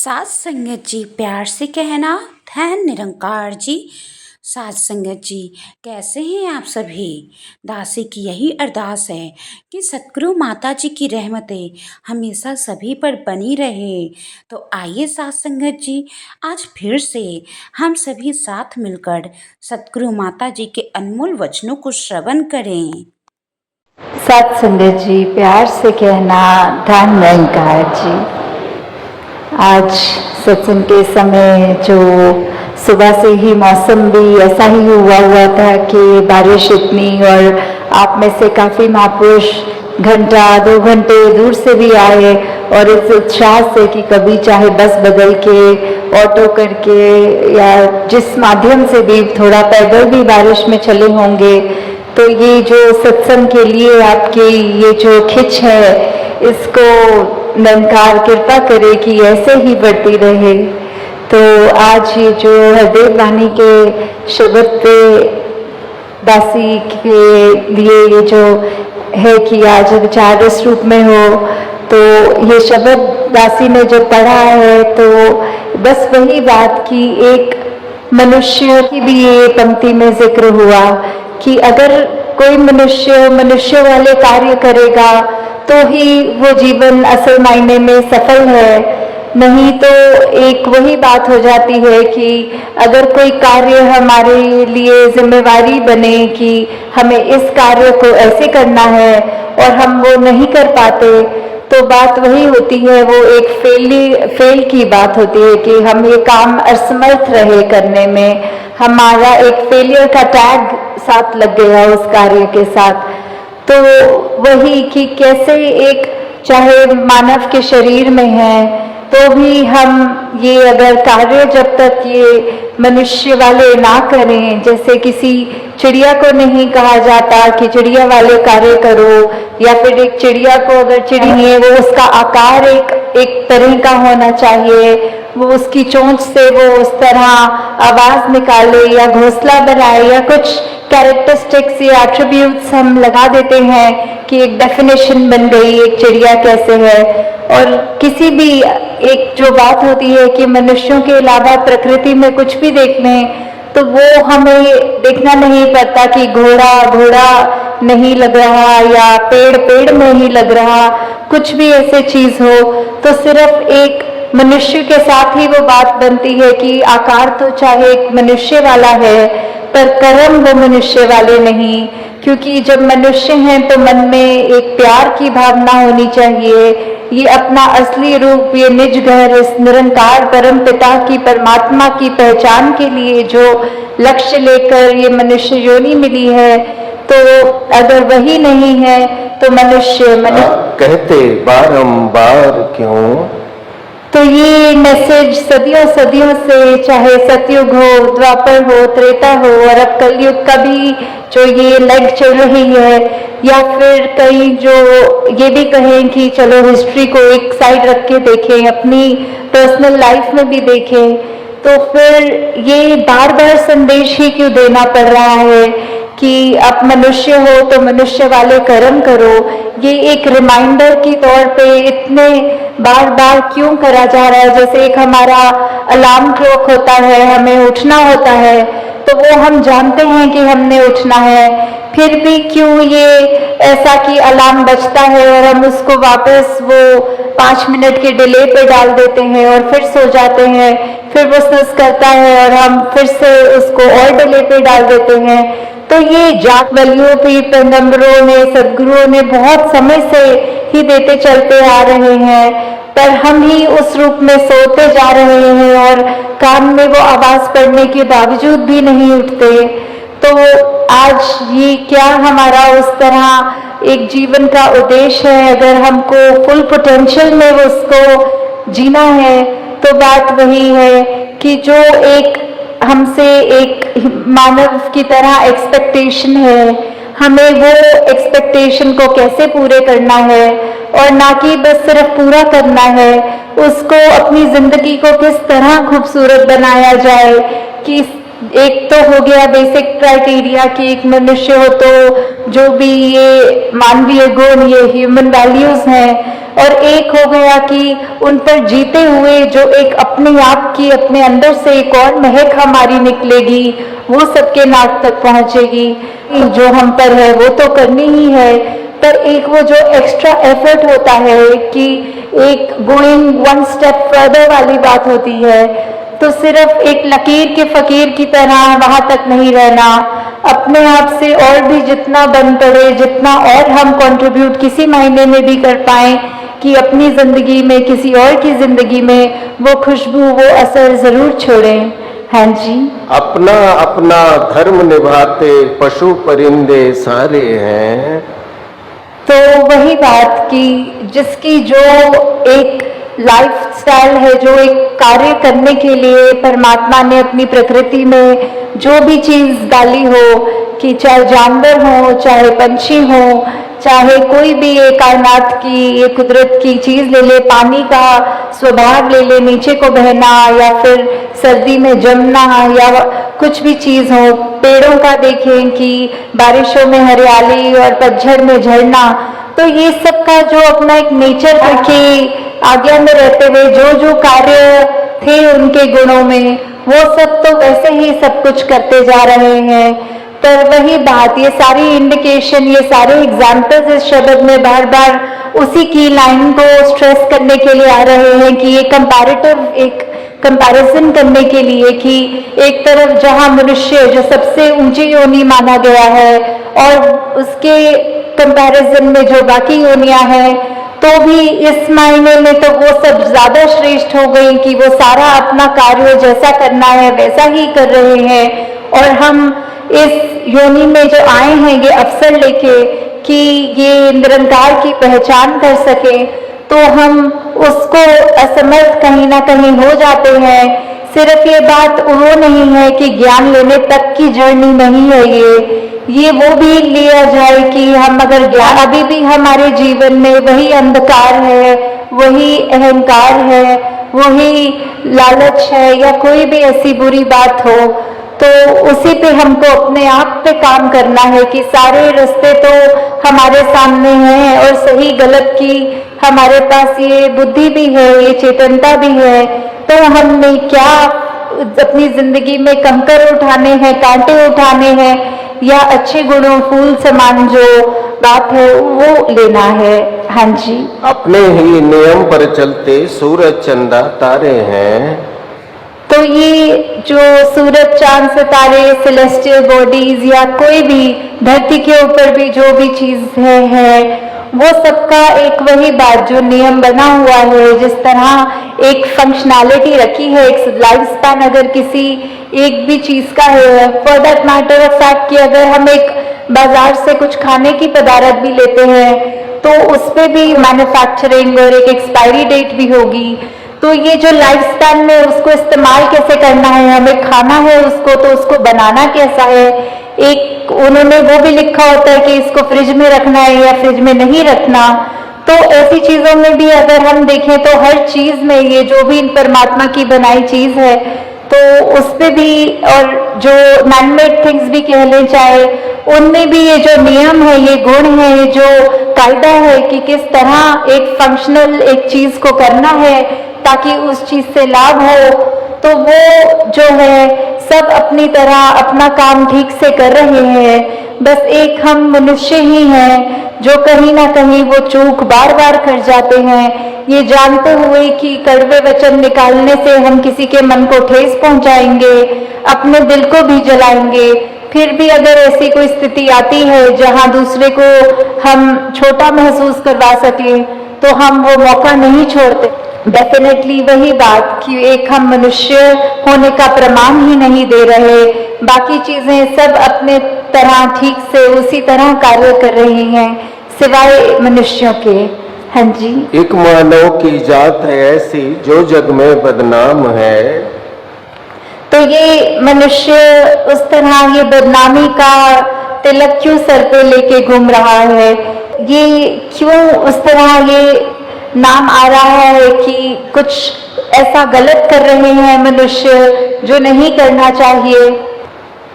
सात संगत जी प्यार से कहना धन निरंकार जी। सात संगत जी कैसे हैं आप सभी। दासी की यही अरदास है कि सतगुरु माता जी की रहमतें हमेशा सभी पर बनी रहे। तो आइए सात संगत जी आज फिर से हम सभी साथ मिलकर सतगुरु माता जी के अनमोल वचनों को श्रवण करें। सात संगत जी प्यार से कहना धन निरंकार जी। आज सत्संग के समय जो सुबह से ही मौसम भी ऐसा ही हुआ था कि बारिश इतनी, और आप में से काफ़ी महापुरुष घंटा 2 घंटे दूर से भी आए और इस उत्साह से कि कभी चाहे बस बदल के, ऑटो करके या जिस माध्यम से भी थोड़ा पैदल भी बारिश में चले होंगे। तो ये जो सत्संग के लिए आपकी ये जो खिंच है, इसको निरंकार कृपा करे कि ऐसे ही बढ़ती रहे। तो आज ये जो हरदेव वाणी के शब्द पे दासी के लिए ये जो है कि आज विचार इस रूप में हो, तो ये शब्द दासी ने जो पढ़ा है तो बस वही बात की एक मनुष्य की भी ये पंक्ति में जिक्र हुआ कि अगर कोई मनुष्य वाले कार्य करेगा तो ही वो जीवन असल मायने में सफल है। नहीं तो एक वही बात हो जाती है कि अगर कोई कार्य हमारे लिए जिम्मेवारी बने कि हमें इस कार्य को ऐसे करना है और हम वो नहीं कर पाते, तो बात वही होती है, वो एक फेल की बात होती है कि हम ये काम असमर्थ रहे करने में, हमारा एक फेलियर का टैग साथ लग गया उस कार्य के साथ। तो वही कि कैसे एक चाहे मानव के शरीर में है तो भी हम ये अगर कार्य जब तक ये मनुष्य वाले ना करें, जैसे किसी चिड़िया को नहीं कहा जाता कि चिड़िया वाले कार्य करो, या फिर एक चिड़िया को अगर चिड़ी है वो उसका आकार एक तरह का होना चाहिए, वो उसकी चोंच से वो उस तरह आवाज निकाले या घोंसला बनाए या कुछ कैरेक्टरिस्टिक्स या एट्रीब्यूट्स हम लगा देते हैं कि एक डेफिनेशन बन गई एक चिड़िया कैसे है। और किसी भी एक जो बात होती है कि मनुष्यों के अलावा प्रकृति में कुछ भी देख लें तो वो हमें देखना नहीं पड़ता कि घोड़ा नहीं लग रहा या पेड़ नहीं लग रहा, कुछ भी ऐसे चीज हो तो सिर्फ एक मनुष्य के साथ ही वो बात बनती है कि आकार तो चाहे एक मनुष्य वाला है पर कर्म वो मनुष्य वाले नहीं। क्योंकि जब मनुष्य हैं तो मन में एक प्यार की भावना होनी चाहिए, ये अपना असली रूप, ये निज घर, इस निरंकार परम पिता की परमात्मा की पहचान के लिए जो लक्ष्य लेकर ये मनुष्य योनि मिली है, तो अगर वही नहीं है तो मनुष्य कहते बारंबार क्यों। तो ये मैसेज सदियों से, चाहे सतयुग हो, द्वापर हो, त्रेता हो और अब कलयुग का भी जो ये लेग चल रही है, या फिर कई जो ये भी कहें कि चलो हिस्ट्री को एक साइड रख के देखें, अपनी पर्सनल लाइफ में भी देखें, तो फिर ये बार बार संदेश ही क्यों देना पड़ रहा है कि आप मनुष्य हो तो मनुष्य वाले कर्म करो। ये एक रिमाइंडर के तौर पे इतने बार बार क्यों करा जा रहा है। जैसे एक हमारा अलार्म क्लॉक होता है, हमें उठना होता है तो वो हम जानते हैं कि हमने उठना है, फिर भी क्यों ये ऐसा कि अलार्म बजता है और हम उसको वापस वो 5 मिनट के डिले पे डाल देते हैं और फिर सो जाते हैं, फिर वो सस करता है और हम फिर से उसको और डिले पे डाल देते हैं। तो ये जात वलियों भी पैगंबरों ने, सदगुरुओं ने बहुत समय से ही देते चलते आ रहे हैं, पर हम ही उस रूप में सोते जा रहे हैं और कान में वो आवाज पड़ने के बावजूद भी नहीं उठते। तो आज ये क्या हमारा उस तरह एक जीवन का उद्देश्य है, अगर हमको फुल पोटेंशियल में उसको जीना है तो बात वही है कि जो एक हमसे एक मानव की तरह एक्सपेक्टेशन है, हमें वो एक्सपेक्टेशन को कैसे पूरे करना है, और ना कि बस सिर्फ पूरा करना है, उसको अपनी जिंदगी को किस तरह खूबसूरत बनाया जाए। कि एक तो हो गया बेसिक क्राइटेरिया कि एक मनुष्य हो तो जो भी ये मानवीय गुण, ये ह्यूमन वैल्यूज हैं, और एक हो गया कि उन पर जीते हुए जो एक अपने आप की, अपने अंदर से एक और महक हमारी निकलेगी, वो सबके नाक तक पहुंचेगी। जो हम पर है वो तो करनी ही है, पर एक वो जो एक्स्ट्रा एफर्ट होता है कि एक गोइंग वन स्टेप फर्दर वाली बात होती है, तो सिर्फ एक लकीर के फकीर की तरह वहां तक नहीं रहना, अपने आप से और भी जितना बन पड़े, जितना और हम कंट्रीब्यूट किसी महीने में भी कर पाएं कि अपनी जिंदगी में, किसी और की जिंदगी में वो खुशबू, वो असर जरूर छोड़ें। हाँ जी। अपना अपना धर्म निभाते पशु परिंदे सारे हैं। तो वही बात कि जिसकी जो एक लाइफस्टाइल है, जो एक कार्य करने के लिए परमात्मा ने अपनी प्रकृति में जो भी चीज डाली हो, कि चाहे जानवर हो, चाहे पंछी हो, चाहे कोई भी ये कायनात की, ये कुदरत की चीज ले ले, पानी का स्वभाव ले ले, नीचे को बहना या फिर सर्दी में जमना या कुछ भी चीज हो, पेड़ों का देखें कि बारिशों में हरियाली और पतझड़ में झरना, तो ये सब का जो अपना एक नेचर की आज्ञा में रहते हुए जो जो कार्य थे उनके गुणों में, वो सब तो वैसे ही सब कुछ करते जा रहे हैं। पर वही बात, ये सारी इंडिकेशन, ये सारे एग्जाम्पल्स इस शब्द में बार बार उसी की लाइन को स्ट्रेस करने के लिए आ रहे हैं कि ये कंपैरेटिव, एक कंपैरिजन करने के लिए कि एक तरफ जहां मनुष्य जो सबसे ऊंची योनि माना गया है और उसके कंपैरिजन में जो बाकी योनियां हैं, तो भी इस मायने में तो वो सब ज्यादा श्रेष्ठ हो गई कि वो सारा अपना कार्य जैसा करना है वैसा ही कर रहे हैं, और हम इस योनि में जो आए हैं ये अवसर लेके कि ये निरंकार की पहचान कर सके, तो हम उसको असमर्थ कहीं ना कहीं हो जाते हैं। सिर्फ ये बात वो नहीं है कि ज्ञान लेने तक की जर्नी नहीं है ये वो भी लिया जाए कि हम अगर ज्ञान, अभी भी हमारे जीवन में वही अंधकार है, वही अहंकार है, वही लालच है या कोई भी ऐसी बुरी बात हो, तो उसी पे हमको अपने आप पे काम करना है कि सारे रास्ते तो हमारे सामने हैं और सही गलत की हमारे पास ये बुद्धि भी है, ये चेतनता भी है, तो हमने क्या अपनी जिंदगी में कंकर उठाने हैं, कांटे उठाने हैं, या अच्छे गुणों, फूल समान जो बात है वो लेना है। हाँ जी। अपने ही नियम पर चलते सूरज चंदा तारे हैं। तो ये जो सूरज चांद सितारे, सेलेस्टियल बॉडीज या कोई भी धरती के ऊपर भी जो भी चीज है वो सबका एक वही बात, जो नियम बना हुआ है, जिस तरह एक फंक्शनैलिटी रखी है, एक लाइफ स्पैन अगर किसी एक भी चीज का है, for that matter of fact कि अगर हम एक बाजार से कुछ खाने की पदार्थ भी लेते हैं तो उस पर भी मैन्युफैक्चरिंग और एक एक्सपायरी डेट भी होगी। तो ये जो लाइफ स्पैन में उसको इस्तेमाल कैसे करना है, हमें खाना है उसको, तो उसको बनाना कैसा है, एक उन्होंने वो भी लिखा होता है कि इसको फ्रिज में रखना है या फ्रिज में नहीं रखना। तो ऐसी चीजों में भी अगर हम देखें तो हर चीज में ये जो भी परमात्मा की बनाई चीज है तो उस पे भी, और जो मैनमेड थिंग्स भी कह लें चाहे, उनमें भी ये जो नियम है, ये गुण है, ये जो कायदा है कि किस तरह एक फंक्शनल एक चीज को करना है ताकि उस चीज से लाभ हो, तो वो जो है सब अपनी तरह अपना काम ठीक से कर रहे हैं। बस एक हम मनुष्य ही हैं जो कहीं ना कहीं वो चूक बार बार कर जाते हैं, ये जानते हुए कि कड़वे वचन निकालने से हम किसी के मन को ठेस पहुंचाएंगे, अपने दिल को भी जलाएंगे। फिर भी अगर ऐसी कोई स्थिति आती है जहां दूसरे को हम छोटा महसूस करवा सके तो हम वो मौका नहीं छोड़ते। डेफिनेटली वही बात कि एक हम मनुष्य होने का प्रमाण ही नहीं दे रहे, बाकी चीजें सब अपने तरह ठीक से उसी तरह कार्य कर रही हैं सिवाय मनुष्यों के। हाँ जी। एक मानव की जात है ऐसी जो जग में बदनाम है। तो ये मनुष्य उस तरह ये बदनामी का तिलक क्यों सर पे लेके घूम रहा है, ये क्यों उस तरह ये नाम आ रहा है कि कुछ ऐसा गलत कर रहे हैं मनुष्य जो नहीं करना चाहिए।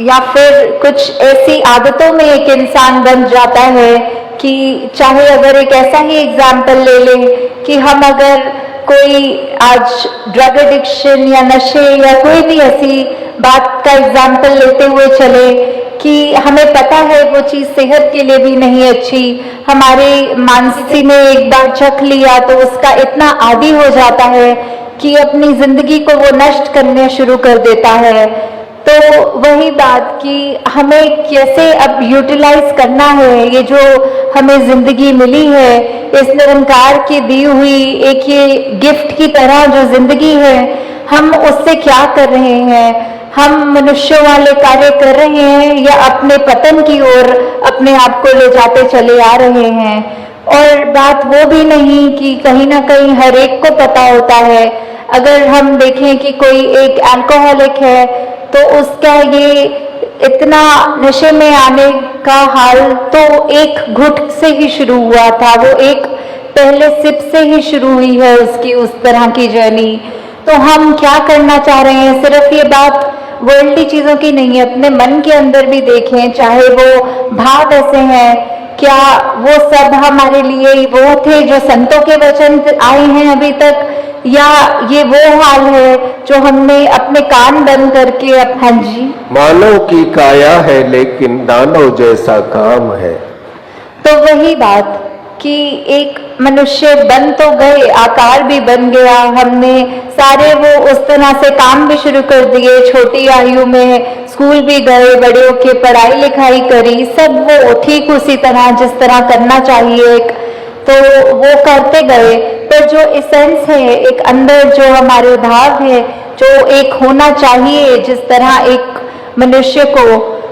या फिर कुछ ऐसी आदतों में एक इंसान बन जाता है कि चाहे अगर एक ऐसा ही एग्जाम्पल ले लें कि हम अगर कोई आज ड्रग एडिक्शन या नशे या कोई भी ऐसी बात का एग्जाम्पल लेते हुए चले कि हमें पता है वो चीज़ सेहत के लिए भी नहीं अच्छी, हमारे मानसिक ने एक बार चख लिया तो उसका इतना आदी हो जाता है कि अपनी जिंदगी को वो नष्ट करने शुरू कर देता है। तो वही बात कि हमें कैसे अब यूटिलाइज करना है ये जो हमें जिंदगी मिली है, इस निरंकार की दी हुई एक ये गिफ्ट की तरह जो जिंदगी है, हम उससे क्या कर रहे हैं? हम मनुष्यों वाले कार्य कर रहे हैं या अपने पतन की ओर अपने आप को ले जाते चले आ रहे हैं? और बात वो भी नहीं कि कहीं ना कहीं हर एक को पता होता है, अगर हम देखें कि कोई एक अल्कोहलिक है तो उसका ये इतना नशे में आने का हाल तो एक घुट से ही शुरू हुआ था, वो एक पहले सिप से ही शुरू हुई है उसकी उस तरह की जर्नी। तो हम क्या करना चाह रहे हैं? सिर्फ ये बात वर्ल्डली चीजों की नहीं है, अपने मन के अंदर भी देखें, चाहे वो भाव ऐसे हैं, क्या वो सब हमारे लिए वो थे जो संतों के वचन आए हैं अभी तक, या ये वो हाल है जो हमने अपने कान बंद करके हाँ जी मानव की काया है लेकिन दानव जैसा काम है। तो वही बात कि एक मनुष्य बन तो गए, आकार भी बन गया, हमने सारे वो उस तरह से काम भी शुरू कर दिए, छोटी आयु में स्कूल भी गए, बड़े होके पढ़ाई लिखाई करी, सब वो ठीक उसी तरह जिस तरह करना चाहिए एक, तो वो करते गए। पर जो एसेंस है एक अंदर, जो हमारे भाव है, जो एक होना चाहिए जिस तरह एक मनुष्य को,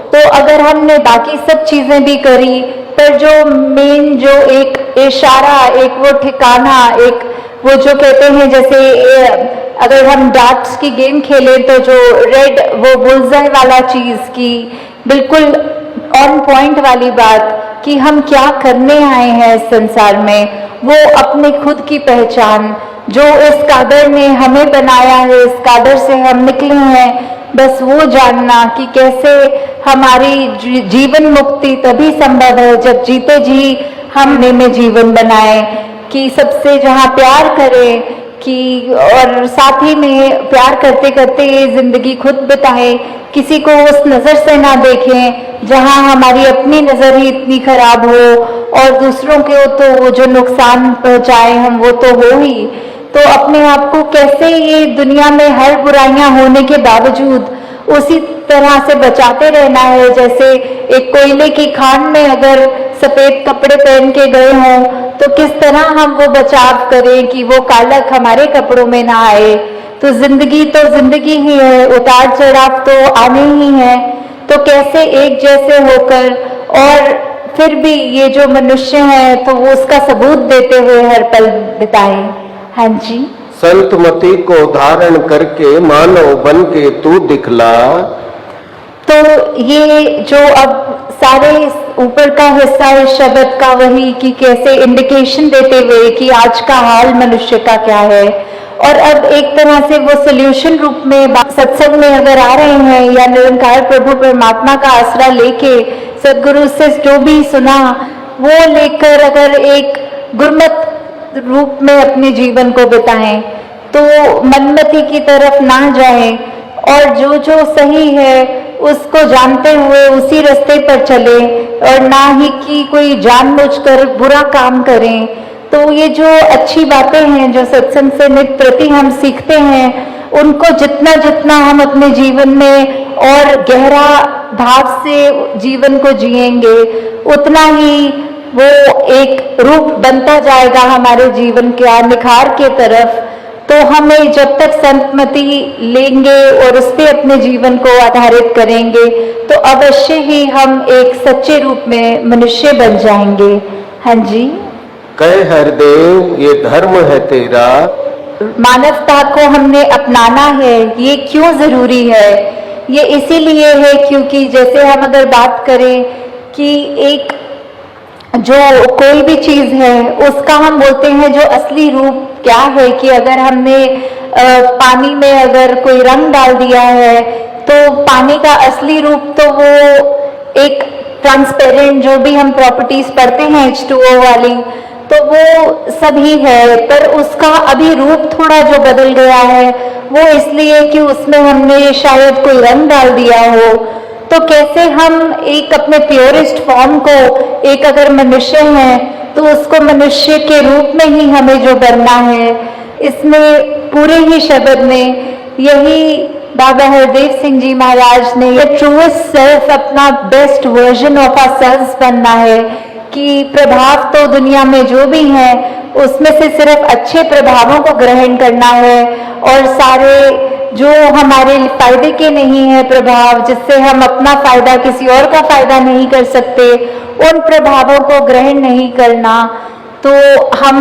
तो अगर हमने बाकी सब चीजें भी करी पर जो मेन जो एक इशारा, एक वो ठिकाना, एक वो जो कहते हैं जैसे अगर हम डार्ट्स की गेम खेलें तो जो रेड वो बुलजाई वाला चीज की बिल्कुल ऑन पॉइंट वाली बात कि हम क्या करने आए हैं इस संसार में, वो अपने खुद की पहचान जो इस कादर ने हमें बनाया है, इस कादर से हम निकले हैं, बस वो जानना कि कैसे हमारी जीवन मुक्ति तभी संभव है जब जीते जी हमने में जीवन बनाए, कि सबसे जहाँ प्यार करें कि और साथ ही में प्यार करते करते ये जिंदगी खुद बिताएं, किसी को उस नज़र से ना देखें जहाँ हमारी अपनी नज़र ही इतनी खराब हो और दूसरों के तो वो जो नुकसान पहुँचाए हम वो तो हो ही। तो अपने आप को कैसे ये दुनिया में हर बुराइयां होने के बावजूद उसी तरह से बचाते रहना है, जैसे एक कोयले की खान में अगर सफेद कपड़े पहन के गए हों तो किस तरह हम वो बचाव करें कि वो कालक हमारे कपड़ों में ना आए। तो जिंदगी ही है, उतार चढ़ाव तो आने ही है, तो कैसे एक जैसे होकर और फिर भी ये जो मनुष्य है तो वो उसका सबूत देते हुए हर पल बिताए। हाँ जी, संत मति को धारण करके मानव बन के तू दिखला। तो ये जो अब सारे ऊपर का हिस्सा इस शब्द का वही कि कैसे इंडिकेशन देते हुए कि आज का हाल मनुष्य का क्या है, और अब एक तरह से वो सोल्यूशन रूप में सत्संग में अगर आ रहे हैं या निरंकार प्रभु परमात्मा का आसरा लेके सदगुरु से जो भी सुना वो लेकर अगर एक गुरमत रूप में अपने जीवन को बिताएं तो मनमति की तरफ ना जाएं और जो जो सही है उसको जानते हुए उसी रास्ते पर चले और ना ही कि कोई जानबूझकर बुरा काम करें। तो ये जो अच्छी बातें हैं जो सत्संग से नित प्रति हम सीखते हैं, उनको जितना जितना हम अपने जीवन में और गहरा भाव से जीवन को जिएंगे उतना ही वो एक रूप बनता जाएगा हमारे जीवन के निखार के तरफ। तो हमें जब तक संतमति लेंगे और उस पर अपने जीवन को आधारित करेंगे तो अवश्य ही हम एक सच्चे रूप में मनुष्य बन जाएंगे। हाँ जी, कह हरदेव ये धर्म है तेरा। मानवता को हमने अपनाना है, ये क्यों जरूरी है? ये इसीलिए है क्योंकि जैसे हम अगर बात करें कि एक जो कोई भी चीज है उसका हम बोलते हैं जो असली रूप क्या है, कि अगर हमने पानी में अगर कोई रंग डाल दिया है तो पानी का असली रूप तो वो एक ट्रांसपेरेंट जो भी हम प्रॉपर्टीज पढ़ते हैं H2O वाली, तो वो सभी है, पर उसका अभी रूप थोड़ा जो बदल गया है वो इसलिए कि उसमें हमने शायद कोई रंग डाल दिया हो। तो कैसे हम एक अपने प्योरेस्ट फॉर्म को, एक अगर मनुष्य है तो उसको मनुष्य के रूप में ही हमें जो बनना है, इसमें पूरे ही शब्द में यही बाबा हरदेव सिंह जी महाराज ने ये ट्रूएस्ट सेल्फ, अपना best version of our self बनना है कि प्रभाव तो दुनिया में जो भी हैं उसमें से सिर्फ अच्छे प्रभावों को ग्रहण करना है, और सारे जो हमारे फायदे के नहीं है प्रभाव, जिससे हम अपना फायदा किसी और का फायदा नहीं कर सकते, उन प्रभावों को ग्रहण नहीं करना। तो हम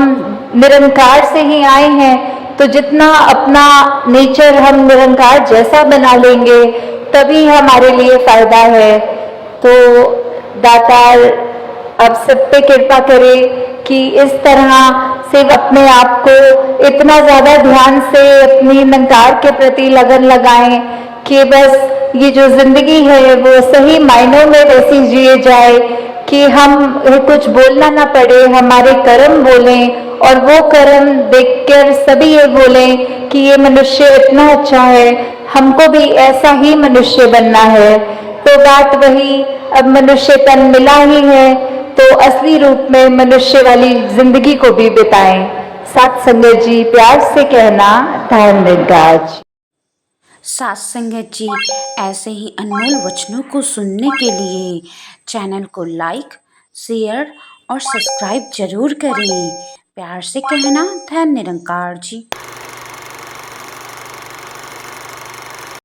निरंकार से ही आए हैं, तो जितना अपना नेचर हम निरंकार जैसा बना लेंगे तभी हमारे लिए फायदा है। तो दातार अब सब पे कृपा करे कि इस तरह से अपने आप को इतना ज्यादा ध्यान से अपनी निरंकार के प्रति लगन लगाएं कि बस ये जो जिंदगी है वो सही मायनों में वैसी जिए जाए कि हम कुछ बोलना ना पड़े, हमारे कर्म बोलें, और वो कर्म देखकर सभी ये बोलें कि ये मनुष्य इतना अच्छा है, हमको भी ऐसा ही मनुष्य बनना है। तो बात वही, अब मनुष्य तन मिला ही है तो असली रूप में मनुष्य वाली जिंदगी को भी बिताएं। साथ संगत जी प्यार से कहना, धर्म निरंकार जी। साथ संगत जी, ऐसे ही अनमोल वचनों को सुनने के लिए चैनल को लाइक, शेयर और सब्सक्राइब जरूर करें। प्यार से कहना, धन निरंकार जी।